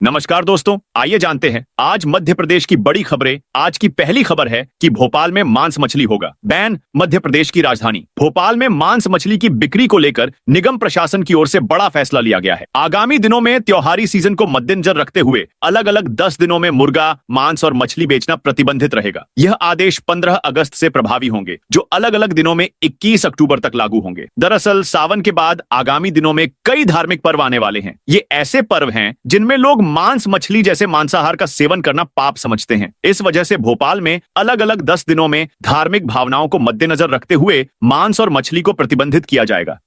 नमस्कार दोस्तों, आइए जानते हैं आज मध्य प्रदेश की बड़ी खबरें। आज की पहली खबर है कि भोपाल में मांस मछली होगा बैन। मध्य प्रदेश की राजधानी भोपाल में मांस मछली की बिक्री को लेकर निगम प्रशासन की ओर से बड़ा फैसला लिया गया है। आगामी दिनों में त्योहारी सीजन को मद्देनजर रखते हुए अलग अलग 10 दिनों में मुर्गा, मांस और मछली बेचना प्रतिबंधित रहेगा। यह आदेश 15 अगस्त से प्रभावी होंगे, जो अलग अलग दिनों में 21 अक्टूबर तक लागू होंगे। दरअसल सावन के बाद आगामी दिनों में कई धार्मिक पर्व आने वाले हैं। ये ऐसे पर्व हैं जिनमें लोग मांस मछली जैसे मांसाहार का सेवन करना पाप समझते हैं। इस वजह से भोपाल में अलग अलग 10 दिनों में धार्मिक भावनाओं को मद्देनजर रखते हुए मांस और मछली को प्रतिबंधित किया जाएगा।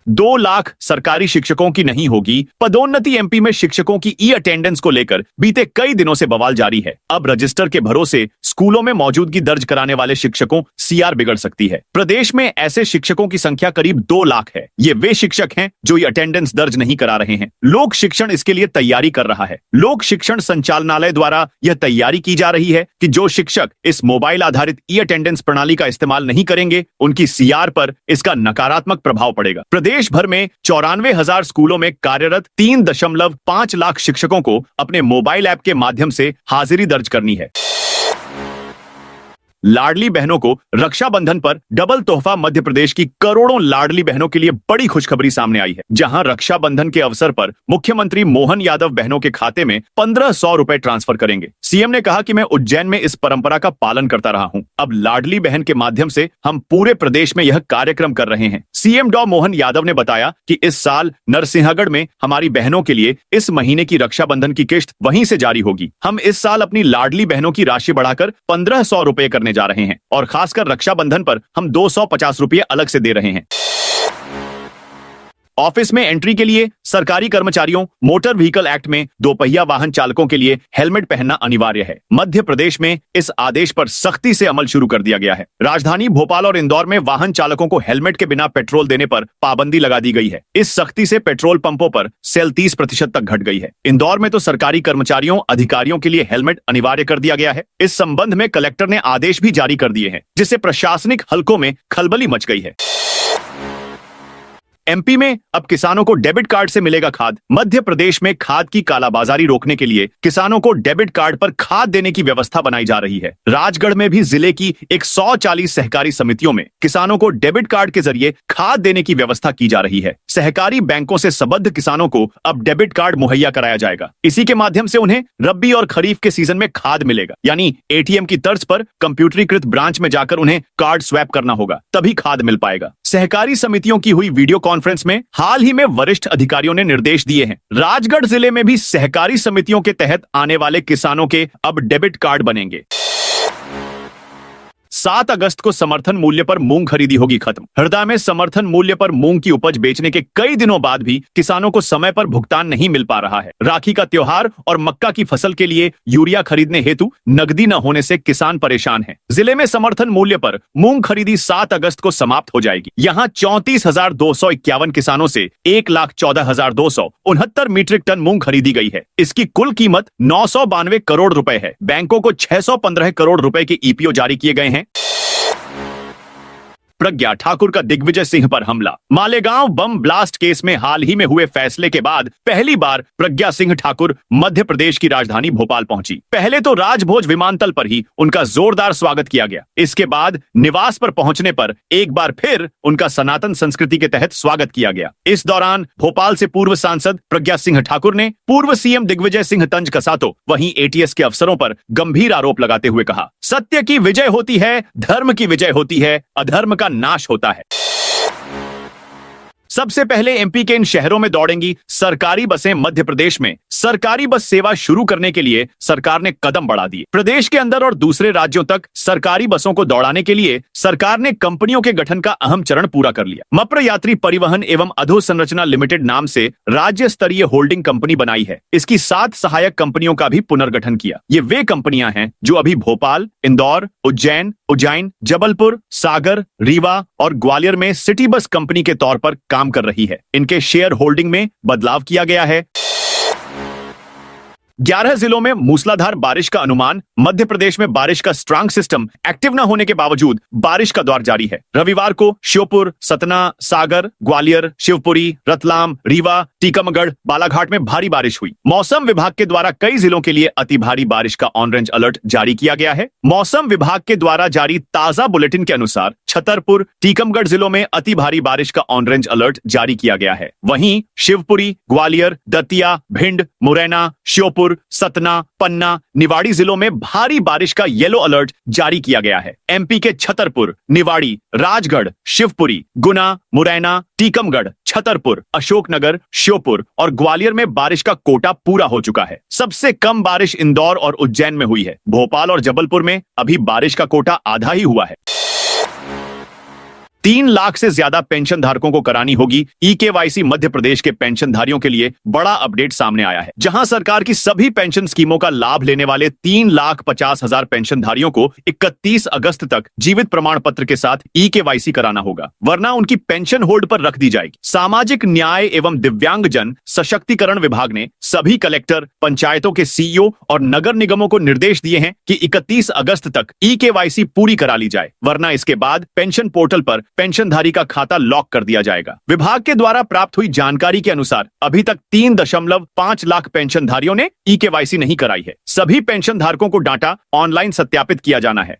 2 लाख सरकारी शिक्षकों की नहीं होगी पदोन्नति। एमपी में शिक्षकों की ई अटेंडेंस को लेकर बीते कई दिनों से बवाल जारी है। अब रजिस्टर के भरोसे स्कूलों में मौजूदगी दर्ज कराने वाले शिक्षकों सीआर बिगड़ सकती है। प्रदेश में ऐसे शिक्षकों की संख्या करीब 2 लाख है। ये वे शिक्षक हैं जो ये अटेंडेंस दर्ज नहीं करा रहे हैं। लोक शिक्षण इसके लिए तैयारी कर रहा है। लोक शिक्षण संचालनालय द्वारा यह तैयारी की जा रही है कि जो शिक्षक इस मोबाइल आधारित ई अटेंडेंस प्रणाली का इस्तेमाल नहीं करेंगे, उनकी सीआर पर इसका नकारात्मक प्रभाव पड़ेगा। देश भर में 94,000 स्कूलों में कार्यरत 3.5 लाख शिक्षकों को अपने मोबाइल ऐप के माध्यम से हाजिरी दर्ज करनी है। लाडली बहनों को रक्षाबंधन पर डबल तोहफा। मध्य प्रदेश की करोड़ों लाडली बहनों के लिए बड़ी खुशखबरी सामने आई है, जहां रक्षाबंधन के अवसर पर मुख्यमंत्री मोहन यादव बहनों के खाते में 1500 रुपए ट्रांसफर करेंगे। सीएम ने कहा कि मैं उज्जैन में इस परंपरा का पालन करता रहा हूं। अब लाडली बहन के माध्यम से हम पूरे प्रदेश में यह कार्यक्रम कर रहे हैं। सीएम डॉ मोहन यादव ने बताया कि इस साल नरसिंहगढ़ में हमारी बहनों के लिए इस महीने की रक्षाबंधन की किश्त वहीं से जारी होगी। हम इस साल अपनी लाडली बहनों की राशि बढ़ाकर 1500 रुपए करने जा रहे हैं और खासकर रक्षाबंधन पर हम 250 रुपये अलग से दे रहे हैं। ऑफिस में एंट्री के लिए सरकारी कर्मचारियों मोटर व्हीकल एक्ट में 2 पहिया वाहन चालकों के लिए हेलमेट पहनना अनिवार्य है। मध्य प्रदेश में इस आदेश पर सख्ती से अमल शुरू कर दिया गया है। राजधानी भोपाल और इंदौर में वाहन चालकों को हेलमेट के बिना पेट्रोल देने पर पाबंदी लगा दी गई है। इस सख्ती से पेट्रोल पंपों पर सेल 30% तक घट गई है। इंदौर में तो सरकारी कर्मचारियों अधिकारियों के लिए हेलमेट अनिवार्य कर दिया गया है। इस संबंध में कलेक्टर ने आदेश भी जारी कर दिए हैं, जिससे प्रशासनिक हलकों में खलबली मच गई है। एमपी में अब किसानों को डेबिट कार्ड से मिलेगा खाद। मध्य प्रदेश में खाद की कालाबाजारी रोकने के लिए किसानों को डेबिट कार्ड पर खाद देने की व्यवस्था बनाई जा रही है। राजगढ़ में भी जिले की 140 सहकारी समितियों में किसानों को डेबिट कार्ड के जरिए खाद देने की व्यवस्था की जा रही है। सहकारी बैंकों से संबद्ध किसानों को अब डेबिट कार्ड मुहैया कराया जाएगा। इसी के माध्यम से उन्हें रबी और खरीफ के सीजन में खाद मिलेगा, यानी एटीएम की तर्ज पर कंप्यूटरीकृत ब्रांच में जाकर उन्हें कार्ड स्वैप करना होगा, तभी खाद मिल पाएगा। सहकारी समितियों की हुई वीडियो कॉन्फ्रेंस में हाल ही में वरिष्ठ अधिकारियों ने निर्देश दिए हैं। राजगढ़ जिले में भी सहकारी समितियों के तहत आने वाले किसानों के अब डेबिट कार्ड बनेंगे। 7 अगस्त को समर्थन मूल्य पर मूंग खरीदी होगी खत्म। हरदा में समर्थन मूल्य पर मूंग की उपज बेचने के कई दिनों बाद भी किसानों को समय पर भुगतान नहीं मिल पा रहा है। राखी का त्योहार और मक्का की फसल के लिए यूरिया खरीदने हेतु नकदी न होने से किसान परेशान हैं। जिले में समर्थन मूल्य पर मूंग खरीदी 7 अगस्त को समाप्त हो जाएगी। यहाँ 34,251 किसानों से 1,14,269 मीट्रिक टन मूंग खरीदी गई है। इसकी कुल कीमत 992 करोड़ रुपए है। बैंकों को 615 करोड़ रुपए के ईपीओ जारी किए गए हैं। प्रज्ञा ठाकुर का दिग्विजय सिंह पर हमला। मालेगांव बम ब्लास्ट केस में हाल ही में हुए फैसले के बाद पहली बार प्रज्ञा सिंह ठाकुर मध्य प्रदेश की राजधानी भोपाल पहुंची। पहले तो राजभोज विमानतल पर ही उनका जोरदार स्वागत किया गया। इसके बाद निवास पर पहुंचने पर एक बार फिर उनका सनातन संस्कृति के तहत स्वागत किया गया। इस दौरान भोपाल से पूर्व सांसद प्रज्ञा सिंह ठाकुर ने पूर्व सीएम दिग्विजय सिंह तंज कसातो वहीं एटीएस के अफसरों पर गंभीर आरोप लगाते हुए कहा, सत्य की विजय होती है, धर्म की विजय होती है, अधर्म का नाश होता है। सबसे पहले एमपी के इन शहरों में दौड़ेंगी सरकारी बसें। मध्य प्रदेश में सरकारी बस सेवा शुरू करने के लिए सरकार ने कदम बढ़ा दिए। प्रदेश के अंदर और दूसरे राज्यों तक सरकारी बसों को दौड़ाने के लिए सरकार ने कंपनियों के गठन का अहम चरण पूरा कर लिया। मप्र यात्री परिवहन एवं अधोसंरचना लिमिटेड नाम से राज्य स्तरीय होल्डिंग कंपनी बनाई है। इसकी 7 सहायक कंपनियों का भी पुनर्गठन किया। ये वे कंपनियां हैं जो अभी भोपाल, इंदौर, उज्जैन, जबलपुर, सागर, रीवा और ग्वालियर में सिटी बस कंपनी के तौर पर काम कर रही है। इनके शेयर होल्डिंग में बदलाव किया गया है। 11 जिलों में मूसलाधार बारिश का अनुमान। मध्य प्रदेश में बारिश का स्ट्रांग सिस्टम एक्टिव न होने के बावजूद बारिश का दौर जारी है। रविवार को श्योपुर, सतना, सागर, ग्वालियर, शिवपुरी, रतलाम, रीवा, टीकमगढ़, बालाघाट में भारी बारिश हुई। मौसम विभाग के द्वारा कई जिलों के लिए अति भारी बारिश का ऑरेंज अलर्ट जारी किया गया है। मौसम विभाग के द्वारा जारी ताजा बुलेटिन के अनुसार छतरपुर, टीकमगढ़ जिलों में अति भारी बारिश का ऑरेंज अलर्ट जारी किया गया है। वहीं शिवपुरी, ग्वालियर, दतिया, भिंड, मुरैना, श्योपुर, सतना, पन्ना, निवाड़ी जिलों में भारी बारिश का येलो अलर्ट जारी किया गया है। एमपी के छतरपुर, निवाड़ी, राजगढ़, शिवपुरी, गुना, मुरैना, टीकमगढ़, छतरपुर, अशोकनगर, श्योपुर और ग्वालियर में बारिश का कोटा पूरा हो चुका है। सबसे कम बारिश इंदौर और उज्जैन में हुई है। भोपाल और जबलपुर में अभी बारिश का कोटा आधा ही हुआ है। 3 लाख से ज्यादा पेंशन धारकों को करानी होगी ई-केवाईसी। मध्य प्रदेश के पेंशनधारियों के लिए बड़ा अपडेट सामने आया है, जहां सरकार की सभी पेंशन स्कीमों का लाभ लेने वाले 3,50,000 पेंशनधारियों को 31 अगस्त तक जीवित प्रमाण पत्र के साथ ई-केवाईसी कराना होगा, वरना उनकी पेंशन होल्ड पर रख दी जाएगी। सामाजिक न्याय एवं दिव्यांगजन सशक्तिकरण विभाग ने सभी कलेक्टर, पंचायतों के सीईओ और नगर निगमों को निर्देश दिए हैं कि 31 अगस्त तक ई-केवाईसी पूरी करा ली जाए, वरना इसके बाद पेंशन पोर्टल पर पेंशनधारी का खाता लॉक कर दिया जाएगा। विभाग के द्वारा प्राप्त हुई जानकारी के अनुसार अभी तक 3.5 लाख पेंशनधारियों ने ई-केवाईसी नहीं कराई है। सभी पेंशन धारकों को डाटा ऑनलाइन सत्यापित किया जाना है।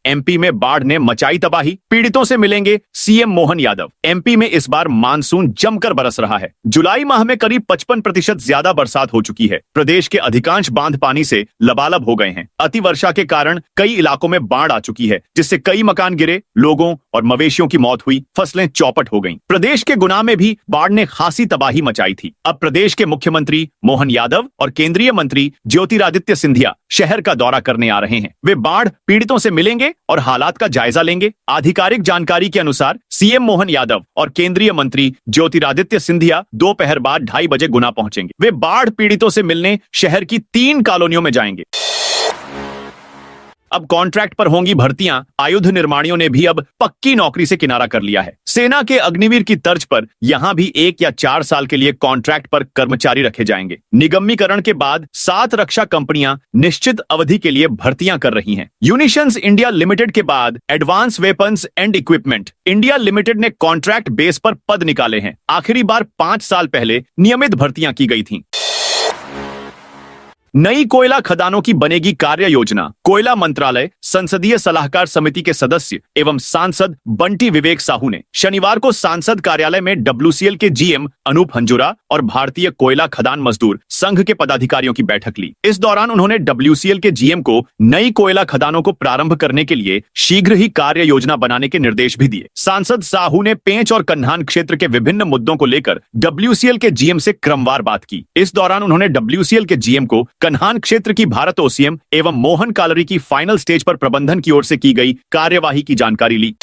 एमपी में बाढ़ ने मचाई तबाही, पीड़ितों से मिलेंगे सीएम मोहन यादव। एमपी में इस बार मानसून जमकर बरस रहा है। जुलाई माह में करीब 55% ज्यादा बरसात हो चुकी है। प्रदेश के अधिकांश बांध पानी से लबालब हो गए हैं। अति वर्षा के कारण कई इलाकों में बाढ़ आ चुकी है, जिससे कई मकान गिरे, लोगों और मवेशियों की मौत हुई, फसलें चौपट हो गईं। प्रदेश के गुना में भी बाढ़ ने खासी तबाही मचाई थी। अब प्रदेश के मुख्यमंत्री मोहन यादव और केंद्रीय मंत्री ज्योतिरादित्य सिंधिया शहर का दौरा करने आ रहे हैं। वे बाढ़ पीड़ितों से मिलेंगे और हालात का जायजा लेंगे। आधिकारिक जानकारी के अनुसार सीएम मोहन यादव और केंद्रीय मंत्री ज्योतिरादित्य सिंधिया दोपहर बाद 2:30 बजे गुना पहुंचेंगे। वे बाढ़ पीड़ितों से मिलने शहर की 3 कॉलोनियों में जाएंगे। अब कॉन्ट्रैक्ट पर होंगी भर्तियां। आयुध निर्माणियों ने भी अब पक्की नौकरी से किनारा कर लिया है। सेना के अग्निवीर की तर्ज पर यहां भी 1 या 4 साल के लिए कॉन्ट्रैक्ट पर कर्मचारी रखे जाएंगे। निगमीकरण के बाद 7 रक्षा कंपनियां निश्चित अवधि के लिए भर्तियां कर रही हैं। यूनिशंस इंडिया लिमिटेड के बाद advance weapons and equipment India limited ने कॉन्ट्रैक्ट बेस पर पद निकाले हैं। आखिरी बार 5 साल पहले नियमित भर्तियां की गई थीं। नई कोयला खदानों की बनेगी कार्य योजना। कोयला मंत्रालय संसदीय सलाहकार समिति के सदस्य एवं सांसद बंटी विवेक साहू ने शनिवार को सांसद कार्यालय में डब्ल्यूसीएल के जीएम अनूप हंजुरा और भारतीय कोयला खदान मजदूर संघ के पदाधिकारियों की बैठक ली। इस दौरान उन्होंने डब्ल्यूसीएल के जीएम को नई कोयला खदानों को प्रारंभ करने के लिए शीघ्र ही कार्य योजना बनाने के निर्देश भी दिए। सांसद साहू ने पेंच और कन्हान क्षेत्र के विभिन्न मुद्दों को लेकर डब्ल्यूसीएल के जीएम से क्रमवार बात की। इस दौरान उन्होंने डब्ल्यूसीएल के जीएम को कन्हान क्षेत्र की भारत ओसीएम एवं मोहन कालरी की फाइनल स्टेज पर प्रबंधन की ओर से की गई कार्यवाही की जानकारी ली।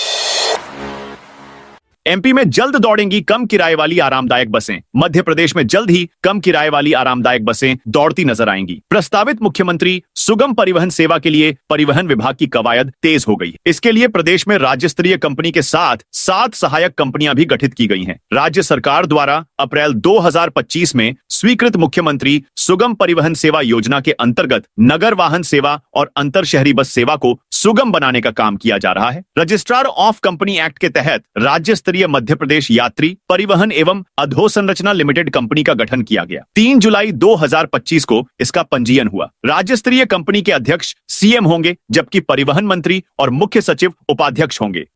एमपी में जल्द दौड़ेंगी कम किराए वाली आरामदायक बसें। मध्य प्रदेश में जल्द ही कम किराए वाली आरामदायक बसें दौड़ती नजर आएंगी। प्रस्तावित मुख्यमंत्री सुगम परिवहन सेवा के लिए परिवहन विभाग की कवायद तेज हो गई है। इसके लिए प्रदेश में राज्य स्तरीय कंपनी के साथ 7 सहायक कंपनियां भी गठित की गई हैं। राज्य सरकार द्वारा अप्रैल 2025 में स्वीकृत मुख्यमंत्री सुगम परिवहन सेवा योजना के अंतर्गत नगर वाहन सेवा और अंतर शहरी बस सेवा को सुगम बनाने का काम किया जा रहा है। रजिस्ट्रार ऑफ कंपनी एक्ट के तहत राज्य स्तरीय मध्य प्रदेश यात्री परिवहन एवं अधोसंरचना लिमिटेड कंपनी का गठन किया गया। 3 जुलाई 2025 को इसका पंजीयन हुआ। राज्य स्तरीय कंपनी के अध्यक्ष सीएम होंगे, जबकि परिवहन मंत्री और मुख्य सचिव उपाध्यक्ष होंगे।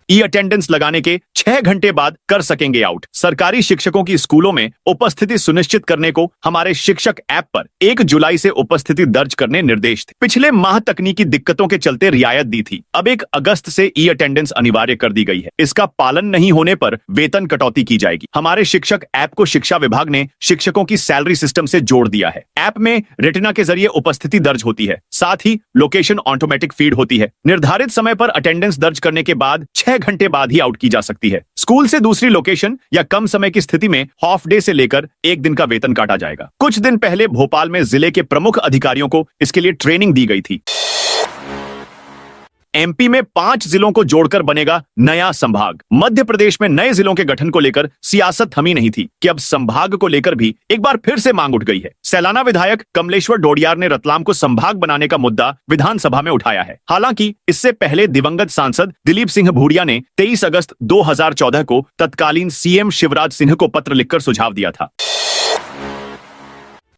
ई अटेंडेंस लगाने के 6 घंटे बाद कर सकेंगे आउट। सरकारी शिक्षकों की स्कूलों में उपस्थिति सुनिश्चित करने को हमारे शिक्षक ऐप पर 1 जुलाई से उपस्थिति दर्ज करने निर्देश थे। पिछले माह तकनीकी दिक्कतों के चलते रियायत दी थी। अब 1 अगस्त से ई अटेंडेंस अनिवार्य कर दी गई है। इसका पालन नहीं होने पर वेतन कटौती की जाएगी। हमारे शिक्षक ऐप को शिक्षा विभाग ने शिक्षकों की सैलरी सिस्टम से जोड़ दिया है। ऐप में रेटिना के जरिए उपस्थिति दर्ज होती है, साथ ही लोकेशन ऑटोमेटिक फीड होती है। निर्धारित समय पर अटेंडेंस दर्ज करने के बाद 6 घंटे बाद ही आउट की जा सकती है। स्कूल से दूसरी लोकेशन या कम समय की स्थिति में हाफ डे से लेकर 1 दिन का वेतन काटा जाएगा। कुछ दिन पहले भोपाल में जिले के प्रमुख अधिकारियों को इसके लिए ट्रेनिंग दी गई थी। एमपी में 5 जिलों को जोड़कर बनेगा नया संभाग। मध्य प्रदेश में नए जिलों के गठन को लेकर सियासत थमी नहीं थी कि अब संभाग को लेकर भी एक बार फिर से मांग उठ गई है। सैलाना विधायक कमलेश्वर डोडियार ने रतलाम को संभाग बनाने का मुद्दा विधानसभा में उठाया है। हालांकि इससे पहले दिवंगत सांसद दिलीप सिंह भूरिया ने 23 अगस्त 2014 को तत्कालीन सीएम शिवराज सिंह को पत्र लिखकर सुझाव दिया था।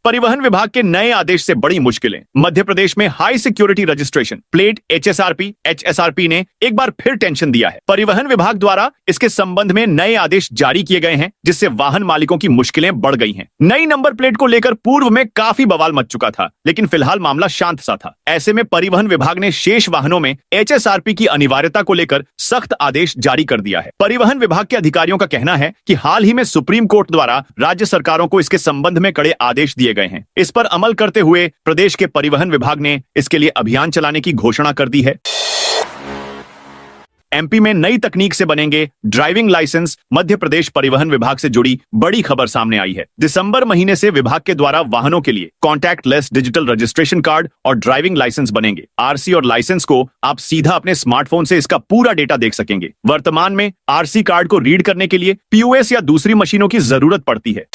परिवहन विभाग के नए आदेश से बड़ी मुश्किलें। मध्य प्रदेश में high security registration plate HSRP ने एक बार फिर टेंशन दिया है। परिवहन विभाग द्वारा इसके संबंध में नए आदेश जारी किए गए हैं, जिससे वाहन मालिकों की मुश्किलें बढ़ गई हैं। नई नंबर प्लेट को लेकर पूर्व में काफी बवाल मच चुका था, लेकिन फिलहाल मामला शांत सा था। ऐसे में परिवहन विभाग ने शेष वाहनों में एचएसआरपी की अनिवार्यता को लेकर सख्त आदेश जारी कर दिया है। परिवहन विभाग के अधिकारियों का कहना है कि हाल ही में सुप्रीम कोर्ट द्वारा राज्य सरकारों को इसके संबंध में कड़े आदेश दिए गए हैं। इस पर अमल करते हुए प्रदेश के परिवहन विभाग ने इसके लिए अभियान चलाने की घोषणा कर दी है। एमपी में नई तकनीक से बनेंगे ड्राइविंग लाइसेंस। मध्य प्रदेश परिवहन विभाग से जुड़ी बड़ी खबर सामने आई है। दिसंबर महीने से विभाग के द्वारा वाहनों के लिए contact less digital registration card और ड्राइविंग लाइसेंस बनेंगे। आरसी और लाइसेंस को आप सीधा अपने स्मार्टफोन से इसका पूरा डेटा देख सकेंगे। वर्तमान में आरसी कार्ड को रीड करने के लिए पीओएस या दूसरी मशीनों की जरूरत पड़ती है।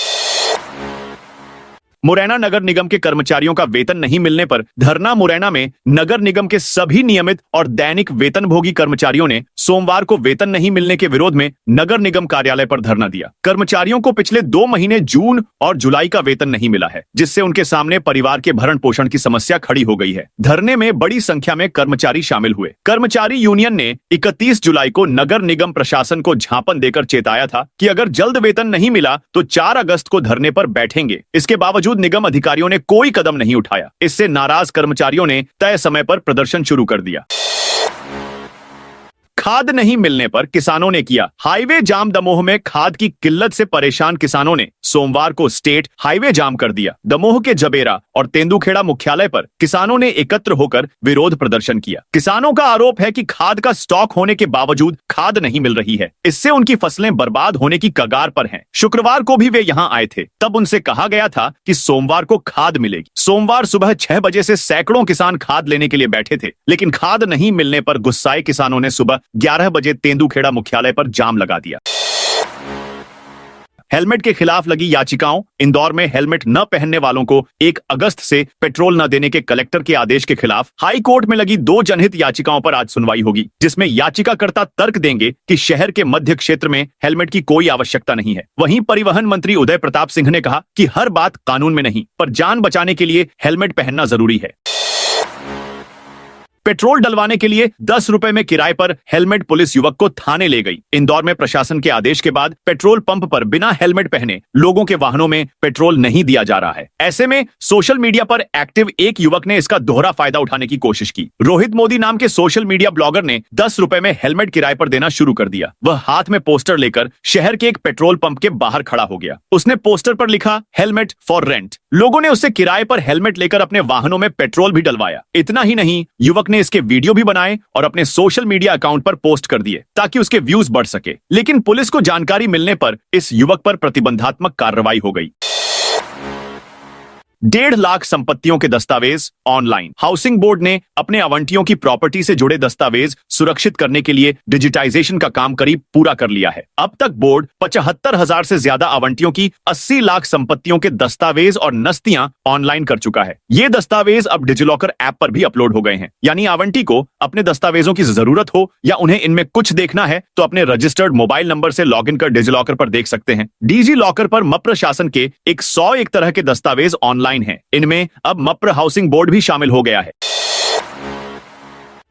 मुरैना नगर निगम के कर्मचारियों का वेतन नहीं मिलने पर धरना। मुरैना में नगर निगम के सभी नियमित और दैनिक वेतनभोगी कर्मचारियों ने सोमवार को वेतन नहीं मिलने के विरोध में नगर निगम कार्यालय पर धरना दिया। कर्मचारियों को पिछले 2 महीने जून और जुलाई का वेतन नहीं मिला है, जिससे उनके सामने परिवार के भरण पोषण की समस्या खड़ी हो गई है। धरने में बड़ी संख्या में कर्मचारी शामिल हुए। कर्मचारी यूनियन ने 31 जुलाई को नगर निगम प्रशासन को झापन देकर चेताया था कि अगर जल्द वेतन नहीं मिला तो 4 अगस्त को धरने पर बैठेंगे। इसके बावजूद निगम अधिकारियों ने कोई कदम नहीं उठाया। इससे नाराज कर्मचारियों ने तय समय पर प्रदर्शन शुरू कर दिया। खाद नहीं मिलने पर किसानों ने किया हाईवे जाम। दमोह में खाद की किल्लत से परेशान किसानों ने सोमवार को स्टेट हाईवे जाम कर दिया। दमोह के जबेरा और तेंदुखेड़ा मुख्यालय पर किसानों ने एकत्र होकर विरोध प्रदर्शन किया। किसानों का आरोप है कि खाद का स्टॉक होने के बावजूद खाद नहीं मिल रही है। इससे उनकी फसलें बर्बाद होने की कगार पर हैं। शुक्रवार को भी वे यहां आए थे, तब उनसे कहा गया था कि सोमवार को खाद मिलेगी। सोमवार सुबह 6 बजे से सैकड़ों किसान खाद लेने के लिए बैठे थे, लेकिन खाद नहीं मिलने पर गुस्साए किसानों ने सुबह 11 बजे तेंदुखेड़ा मुख्यालय पर जाम लगा दिया। हेलमेट के खिलाफ लगी याचिकाओं। इंदौर में हेलमेट न पहनने वालों को 1 अगस्त से पेट्रोल न देने के कलेक्टर के आदेश के खिलाफ हाई कोर्ट में लगी 2 जनहित याचिकाओं पर आज सुनवाई होगी, जिसमें याचिकाकर्ता तर्क देंगे कि शहर के मध्य क्षेत्र में हेलमेट की कोई आवश्यकता नहीं है। वहीं परिवहन मंत्री उदय प्रताप सिंह ने कहा कि हर बात कानून में नहीं, पर जान बचाने के लिए हेलमेट पहनना जरूरी है। पेट्रोल डलवाने के लिए 10 रुपए में किराए पर हेलमेट पुलिस युवक को थाने ले गई। इंदौर में प्रशासन के आदेश के बाद पेट्रोल पंप पर बिना हेलमेट पहने लोगों के वाहनों में पेट्रोल नहीं दिया जा रहा है। ऐसे में सोशल मीडिया पर एक्टिव एक युवक ने इसका दोहरा फायदा उठाने की कोशिश की। रोहित मोदी नाम के सोशल मीडिया ब्लॉगर ने 10 रुपए में हेलमेट किराए पर देना शुरू कर दिया। वह हाथ में पोस्टर लेकर शहर के एक पेट्रोल पंप के बाहर खड़ा हो गया। उसने पोस्टर पर लिखा हेलमेट फॉर रेंट। लोगों ने उससे किराए पर हेलमेट लेकर अपने वाहनों में पेट्रोल भी डलवाया। इतना ही नहीं, युवक ने इसके वीडियो भी बनाए और अपने सोशल मीडिया अकाउंट पर पोस्ट कर दिए ताकि उसके व्यूज बढ़ सके। लेकिन पुलिस को जानकारी मिलने पर इस युवक पर प्रतिबंधात्मक कार्रवाई हो गई। 1.5 लाख संपत्तियों के दस्तावेज ऑनलाइन। हाउसिंग बोर्ड ने अपने आवंटियों की प्रॉपर्टी से जुड़े दस्तावेज सुरक्षित करने के लिए डिजिटाइजेशन का काम करीब पूरा कर लिया है। अब तक बोर्ड 75,000 से ज्यादा आवंटियों की 80 लाख संपत्तियों के दस्तावेज और नस्तियां ऑनलाइन कर चुका है। ये दस्तावेज अब डिजिलॉकर ऐप पर भी अपलोड हो गए हैं। यानी आवंटी को अपने दस्तावेजों की जरूरत हो या उन्हें इनमें कुछ देखना है तो अपने रजिस्टर्ड मोबाइल नंबर से लॉगिन कर डिजिलॉकर पर देख सकते हैं। डिजी लॉकर पर मप्र शासन के 101 तरह के दस्तावेज ऑनलाइन हैं। इनमें अब मप्र हाउसिंग बोर्ड भी शामिल हो गया है।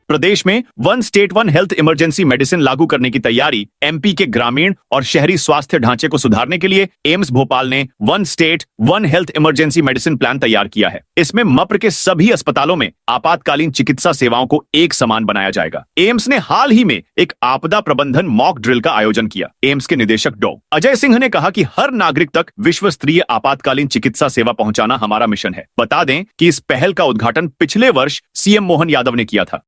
प्रदेश में 1 स्टेट 1 हेल्थ इमरजेंसी मेडिसिन लागू करने की तैयारी। एमपी के ग्रामीण और शहरी स्वास्थ्य ढांचे को सुधारने के लिए एम्स भोपाल ने 1 state 1 health emergency medicine plan तैयार किया है। इसमें मप्र के सभी अस्पतालों में आपातकालीन चिकित्सा सेवाओं को एक समान बनाया जाएगा। एम्स ने हाल ही में एक आपदा प्रबंधन मॉक ड्रिल का आयोजन किया। एम्स के निदेशक डॉ. अजय सिंह ने कहा कि हर नागरिक तक विश्व स्तरीय आपातकालीन चिकित्सा सेवा पहुंचाना हमारा मिशन है। बता दें कि इस पहल का उद्घाटन पिछले वर्ष सीएम मोहन यादव ने किया था।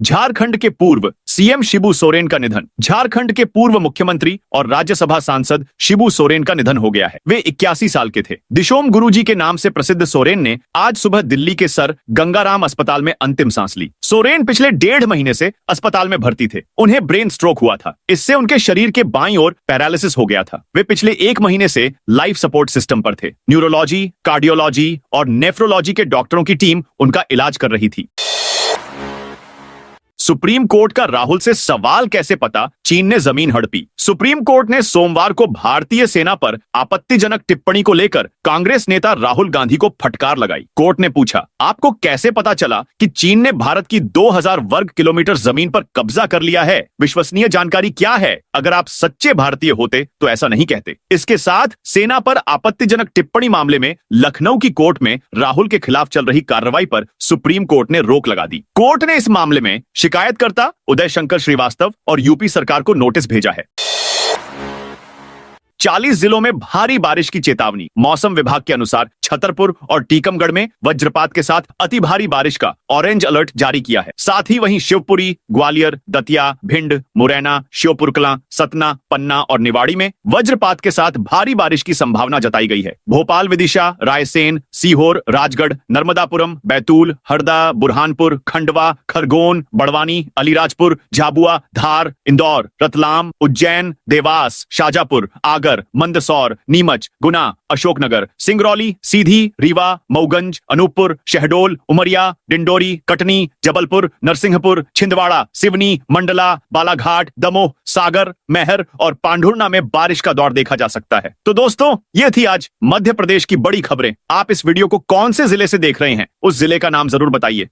झारखंड के पूर्व सीएम शिबू सोरेन का निधन। झारखंड के पूर्व मुख्यमंत्री और राज्यसभा सांसद शिबू सोरेन का निधन हो गया है। वे 81 साल के थे। दिशोम गुरुजी के नाम से प्रसिद्ध सोरेन ने आज सुबह दिल्ली के सर गंगाराम अस्पताल में अंतिम सांस ली। सोरेन पिछले 1.5 महीने से अस्पताल में भर्ती थे। उन्हें ब्रेन स्ट्रोक हुआ था। इससे उनके शरीर के बाईं ओर पैरालिसिस हो गया था। वे पिछले 1 महीने से लाइफ सपोर्ट सिस्टम पर थे। न्यूरोलॉजी, कार्डियोलॉजी और नेफ्रोलॉजी के डॉक्टरों की टीम उनका इलाज कर रही थी। सुप्रीम कोर्ट का राहुल से सवाल कैसे पता, चीन ने जमीन हड़पी। सुप्रीम कोर्ट ने सोमवार को भारतीय सेना पर आपत्तिजनक टिप्पणी को लेकर कांग्रेस नेता राहुल गांधी को फटकार लगाई। कोर्ट ने पूछा, आपको कैसे पता चला कि चीन ने भारत की 2000 वर्ग किलोमीटर जमीन पर कब्जा कर लिया है? विश्वसनीय जानकारी क्या है? अगर आप सच्चे भारतीय होते तो ऐसा नहीं कहते। इसके साथ सेना पर आपत्तिजनक टिप्पणी मामले में लखनऊ की कोर्ट में राहुल के खिलाफ चल रही कार्रवाई पर सुप्रीम कोर्ट ने रोक लगा दी। कोर्ट ने इस मामले में शिकायतकर्ता उदय शंकर श्रीवास्तव और यूपी सरकार को नोटिस भेजा है। 40 जिलों में भारी बारिश की चेतावनी। मौसम विभाग के अनुसार छतरपुर और टीकमगढ़ में वज्रपात के साथ अति भारी बारिश का ऑरेंज अलर्ट जारी किया है। साथ ही वहीं शिवपुरी, ग्वालियर, दतिया, भिंड, मुरैना, श्योपुरकलां, सतना, पन्ना और निवाड़ी में वज्रपात के साथ भारी बारिश की संभावना जताई गई है। भोपाल, विदिशा, रायसेन, सीहोर, राजगढ़, नर्मदापुरम, बैतूल, हरदा, बुरहानपुर, खंडवा, खरगोन, बड़वानी, अलीराजपुर, झाबुआ, धार, इंदौर, रतलाम, उज्जैन, देवास, शाजापुर, आगर, मंदसौर, नीमच, गुना, अशोकनगर, सिंगरौली, सीधी, रीवा, मऊगंज, अनूपपुर, शहडोल, उमरिया, डिंडोरी, कटनी, जबलपुर, नरसिंहपुर, छिंदवाड़ा, सिवनी, मंडला, बालाघाट, दमोह, सागर, महर और पांढुर्णा में बारिश का दौर देखा जा सकता है। तो दोस्तों, ये थी आज मध्य प्रदेश की बड़ी खबरें। आप इस वीडियो को कौन से जिले से देख रहे हैं, उस जिले का नाम जरूर बताइए।